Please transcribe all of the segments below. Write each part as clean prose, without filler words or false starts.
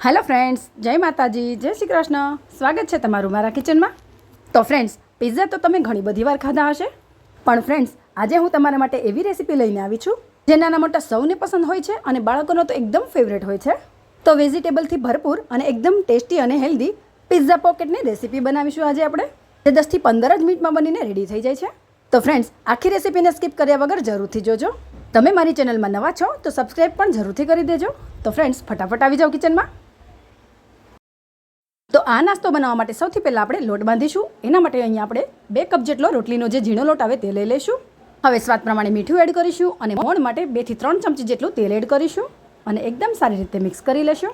Hello friends, જય માતાજી, જય શ્રી કૃષ્ણ. સ્વાગત છે તમારું મારા કિચનમાં. તો ફ્રેન્ડ્સ, પિઝા તો તમે ઘણી બધી વાર ખાધા હશે, પણ ફ્રેન્ડ્સ આજે હું તમારા માટે એવી રેસીપી લઈને આવી છું જે નાના મોટા સૌને પસંદ હોય છે અને બાળકોનો તો એકદમ ફેવરેટ હોય છે. તો વેજીટેબલથી ભરપૂર અને એકદમ ટેસ્ટી અને હેલ્ધી પિઝા પોકેટની રેસીપી બનાવીશું આજે આપણે, જે 10 થી 15 જ મિનિટમાં બનીને રેડી થઈ જાય છે. તો ફ્રેન્ડ્સ, આખી રેસીપીને સ્કીપ કર્યા વગર જરૂરથી જોજો. તમે મારી ચેનલમાં નવા છો તો સબસ્ક્રાઈબ પણ જરૂરથી કરી દેજો. તો ફ્રેન્ડ્સ, ફટાફટ આવી જાઓ કિચનમાં. તો આ નાસ્તો બનાવવા માટે સૌથી પહેલાં આપણે લોટ બાંધીશું. એના માટે અહીંયા આપણે 2 કપ જેટલો રોટલીનો જે ઝીણો લોટ આવે તે લઈ લઈશું. હવે સ્વાદ પ્રમાણે મીઠું એડ કરીશું અને મોણ માટે 2 થી 3 ચમચી જેટલું તેલ એડ કરીશું અને એકદમ સારી રીતે મિક્સ કરી લેશું.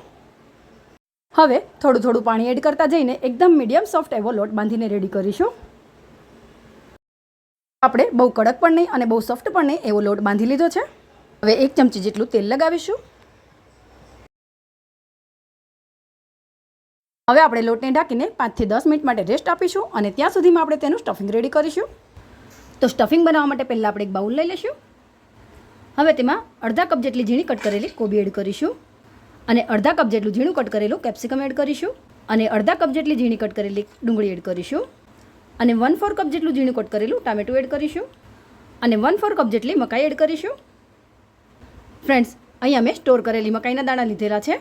હવે થોડું થોડું પાણી એડ કરતા જઈને એકદમ મીડિયમ સોફ્ટ એવો લોટ બાંધીને રેડી કરીશું. આપણે બહુ કડક પણ નહીં અને બહુ સોફ્ટ પણ નહીં એવો લોટ બાંધી લીધો છે. હવે 1 ચમચી જેટલું તેલ લગાવીશું. હવે આપણે લોટને ઢાંકીને 5 થી 10 મિનિટ માટે રેસ્ટ આપીશું અને ત્યાં સુધીમાં આપણે તેનું સ્ટફિંગ રેડી કરીશું. તો સ્ટફિંગ બનાવવા માટે પહેલાં આપણે એક બાઉલ લઈ લઈશું. હવે તેમાં અડધા કપ જેટલી ઝીણી કટ કરેલી કોબી એડ કરીશું અને અડધા કપ જેટલું ઝીણું કટ કરેલું કેપ્સિકમ એડ કરીશું અને અડધા કપ જેટલી ઝીણી કટ કરેલી ડુંગળી એડ કરીશું અને 1/4 કપ જેટલું ઝીણું કટ કરેલું ટામેટું એડ કરીશું અને 1/4 કપ જેટલી મકાઈ એડ કરીશું. ફ્રેન્ડ્સ, અહીંયા મેં સ્ટોર કરેલી મકાઈના દાણા લીધેલા છે.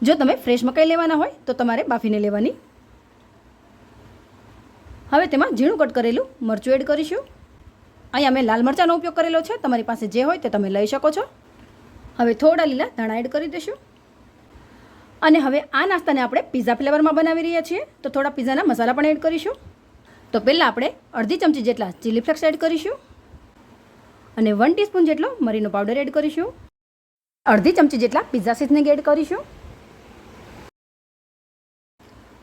જો તમે ફ્રેશ મકાઈ લેવાના હોય તો તમારે બાફીને લેવાની. હવે તેમાં ઝીણું કટ કરેલું મરચું એડ કરીશું. અહીંયા મેં લાલ મરચાંનો ઉપયોગ કરેલો છે, તમારી પાસે જે હોય તે તમે લઈ શકો છો. હવે થોડા લીલા ધાણા એડ કરી દઈશું અને હવે આ નાસ્તાને આપણે પિઝા ફ્લેવરમાં બનાવી રહ્યા છીએ, તો થોડા પિઝાના મસાલા પણ એડ કરીશું. તો પહેલાં આપણે અડધી ચમચી જેટલા ચીલી ફ્લેક્સ એડ કરીશું અને 1 ટીસ્પૂન જેટલો મરીનો પાવડર એડ કરીશું. અડધી ચમચી જેટલા પિઝા સીઝનિંગ એડ કરીશું.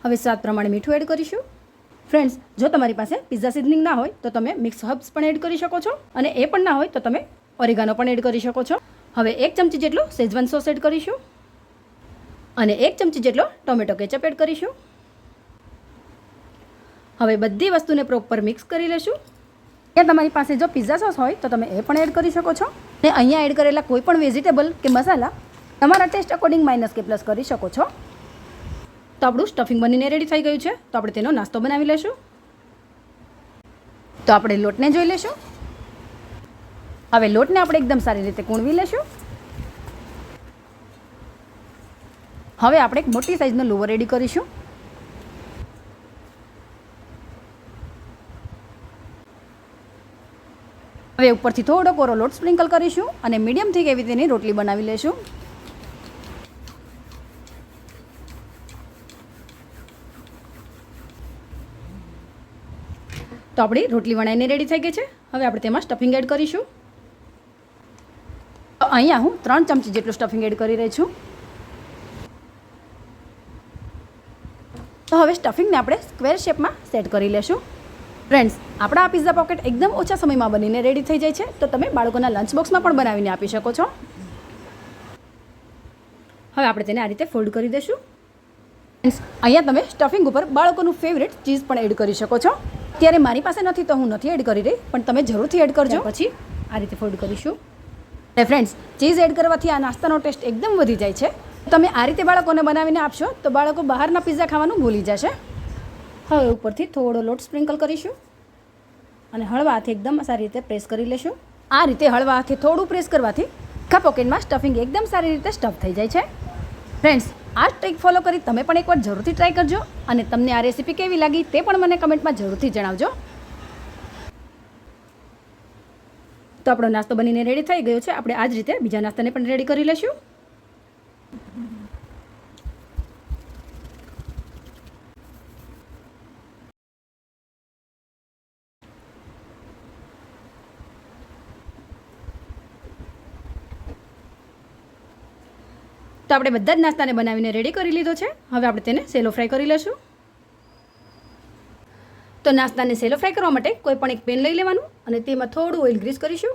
હવે સ્વાદ પ્રમાણે મીઠું એડ કરીશું. ફ્રેન્ડ્સ, જો તમારી પાસે પિઝા સીઝનિંગ ના હોય તો તમે મિક્સ હર્બ્સ પણ એડ કરી શકો છો અને એ પણ ના હોય તો તમે ઓરેગાનો પણ એડ કરી શકો છો. હવે 1 ચમચી જેટલો શેઝવાન સોસ એડ કરીશું અને 1 ચમચી જેટલો ટોમેટો કેચઅપ એડ કરીશું. હવે બધી વસ્તુને પ્રોપર મિક્સ કરી લેશું. ત્યાં તમારી પાસે જો પિઝા સોસ હોય તો તમે એ પણ એડ કરી શકો છો અને અહીંયા એડ કરેલા કોઈ પણ વેજીટેબલ કે મસાલા તમારા ટેસ્ટ અકોર્ડિંગ માઇનસ કે પ્લસ કરી શકો છો. તો આપણું સ્ટફિંગ બનીને રેડી થઈ ગયું છે, તો આપણે તેનો નાસ્તો બનાવી લઈશું. તો આપણે લોટને જોઈ લઈશું. હવે લોટને આપણે એકદમ સારી રીતે કૂણવી લઈશું. હવે આપણે એક મોટી સાઈઝનો લોવો રેડી કરીશું. હવે ઉપરથી થોડો કોરો લોટ સ્પ્રિંકલ કરીશું અને મીડિયમ થીક એવી તેની રોટલી બનાવી લઈશું. તો આપણી રોટલી વણાઈને રેડી થઈ ગઈ છે. હવે આપણે તેમાં સ્ટફિંગ એડ કરીશું. તો અહીંયા હું 3 ચમચી જેટલું સ્ટફિંગ એડ કરી રહી છું. તો હવે સ્ટફિંગને આપણે સ્ક્વેર શેપમાં સેટ કરી લેશું. ફ્રેન્ડ્સ, આપણા આ પિઝા પોકેટ એકદમ ઓછા સમયમાં બનીને રેડી થઈ જાય છે, તો તમે બાળકોના લંચ બોક્સમાં પણ બનાવીને આપી શકો છો. હવે આપણે તેને આ રીતે ફોલ્ડ કરી દઈશું. ફ્રેન્ડ્સ, અહીંયા તમે સ્ટફિંગ ઉપર બાળકોનું ફેવરેટ ચીઝ પણ એડ કરી શકો છો. અત્યારે મારી પાસે નથી તો હું નથી એડ કરી રહી, પણ તમે જરૂરથી એડ કરજો. પછી આ રીતે ફોલ્ડ કરીશું. અને ફ્રેન્ડ્સ, ચીઝ એડ કરવાથી આ નાસ્તાનો ટેસ્ટ એકદમ વધી જાય છે. તમે આ રીતે બાળકોને બનાવીને આપશો તો બાળકો બહારના પિઝા ખાવાનું ભૂલી જશે. હવે ઉપરથી થોડો લોટ સ્પ્રિંકલ કરીશું અને હળવા હાથે એકદમ સારી રીતે પ્રેસ કરી લેશું. આ રીતે હળવા હાથે થોડું પ્રેસ કરવાથી આખા પોકેટમાં સ્ટફિંગ એકદમ સારી રીતે સ્ટફ થઈ જાય છે. ફ્રેન્ડ્સ, આ ટ્રીક ફોલો કરી તમે પણ એકવાર જરૂરથી ટ્રાય કરજો અને તમને આ રેસીપી કેવી લાગી તે પણ મને કમેન્ટમાં જરૂરથી જણાવજો. તો આપણો નાસ્તો બનીને રેડી થઈ ગયો છે. આપણે આ જ રીતે બીજા નાસ્તાને પણ રેડી કરી લઈશું. તો આપણે બધા જ નાસ્તાને બનાવીને રેડી કરી લીધો છે. હવે આપણે તેને સેલો ફ્રાય કરી લઈશું. તો નાસ્તાને સેલો ફ્રાય કરવા માટે કોઈ પણ એક પેન લઈ લેવાનું અને તેમાં થોડું ઓઇલ ગ્રીસ કરીશું.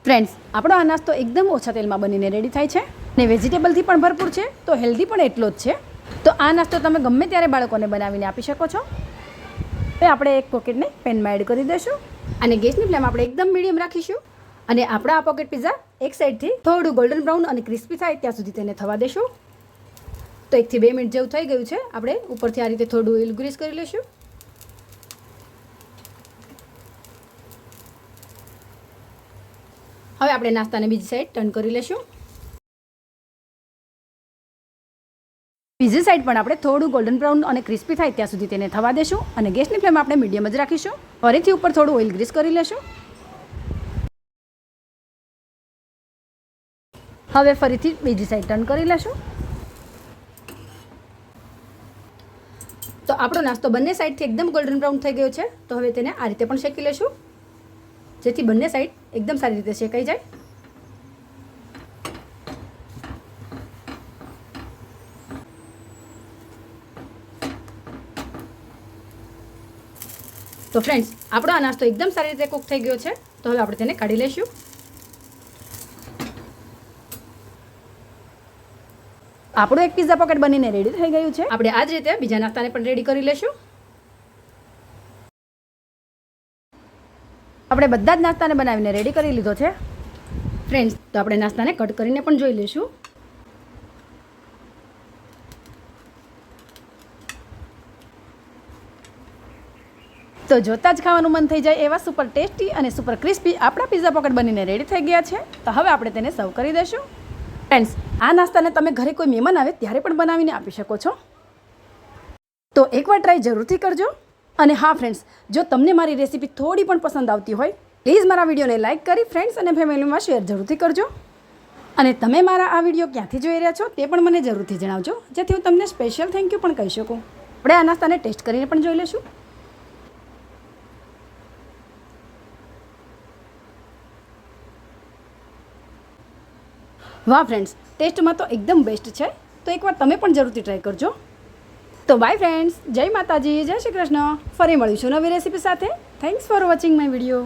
ફ્રેન્ડ્સ, આપણો આ નાસ્તો એકદમ ઓછા તેલમાં બનીને રેડી થાય છે અને વેજીટેબલથી પણ ભરપૂર છે, તો હેલ્ધી પણ એટલો જ છે. તો આ નાસ્તો તમે ગમે ત્યારે બાળકોને બનાવીને આપી શકો છો. હવે આપણે એક પોકેટને પેનમાં એડ કરી દઈશું અને ગેસની ફ્લેમ આપણે એકદમ મીડિયમ રાખીશું અને આપણા આ પોકેટ પિઝા એક સાઈડથી થોડું ગોલ્ડન બ્રાઉન અને ક્રિસ્પી થાય ત્યાં સુધી તેને થવા દેશું. તો 1 થી 2 મિનિટ જેવું થઈ ગયું છે. આપણે ઉપરથી આ રીતે થોડું ઓઇલ ગ્રીસ કરી લઈશું. હવે આપણે નાસ્તાને બીજી સાઈડ ટર્ન કરી લઈશું. બીજી સાઈડ પણ આપણે થોડું ગોલ્ડન બ્રાઉન અને ક્રિસ્પી થાય ત્યાં સુધી તેને થવા દેશું અને ગેસની ફ્લેમ આપણે મીડિયમ જ રાખીશું. ફરીથી ઉપર થોડું ઓઇલ ગ્રીસ કરી લેશું. હવે ફરીથી બીજી સાઈડ ટર્ન કરી લેશું. તો આપણો નાસ્તો બંને સાઈડથી એકદમ ગોલ્ડન બ્રાઉન થઈ ગયો છે. તો હવે તેને આ રીતે પણ શેકી લેશું, જેથી બંને સાઈડ એકદમ સારી રીતે શેકાઈ જાય. તો ફ્રેન્ડ્સ, આપણો આ નાસ્તો એકદમ સારી રીતે કૂક થઈ ગયો છે. તો હવે આપણે તેને કાઢી લઈશું. આપણું એક પિઝા પોકેટ બનીને રેડી થઈ ગયું છે. આપણે આ જ રીતે બીજા નાસ્તાને પણ રેડી કરી લઈશું. આપણે બધા જ નાસ્તાને બનાવીને રેડી કરી લીધો છે. ફ્રેન્ડ્સ, તો આપણે નાસ્તાને કટ કરીને પણ જોઈ લઈશું. તો જોતાં જ ખાવાનું મન થઈ જાય એવા સુપર ટેસ્ટી અને સુપર ક્રિસ્પી આપણા પિઝા પોકેટ બનીને રેડી થઈ ગયા છે. તો હવે આપણે તેને સર્વ કરી દઈશું. ફ્રેન્ડ્સ, આ નાસ્તાને તમે ઘરે કોઈ મહેમાન આવે ત્યારે પણ બનાવીને આપી શકો છો. તો એકવાર ટ્રાય જરૂરથી કરજો. અને હા ફ્રેન્ડ્સ, જો તમને મારી રેસીપી થોડી પણ પસંદ આવતી હોય, પ્લીઝ મારા વિડીયોને લાઇક કરી ફ્રેન્ડ્સ અને ફેમિલીમાં શેર જરૂરથી કરજો. અને તમે મારા આ વિડીયો ક્યાંથી જોઈ રહ્યા છો તે પણ મને જરૂરથી જણાવજો, જેથી હું તમને સ્પેશિયલ થેન્ક યુ પણ કહી શકું. આપણે આ નાસ્તાને ટેસ્ટ કરીને પણ જોઈ લઈશું. વાહ ફ્રેન્ડ્સ, ટેસ્ટમાં તો એકદમ બેસ્ટ છે. તો એકવાર તમે પણ જરૂરથી ટ્રાય કરજો. તો બાય ફ્રેન્ડ્સ, જય માતાજી, જય શ્રી કૃષ્ણ. ફરી મળીશું નવી રેસીપી સાથે. Thanks for watching my video.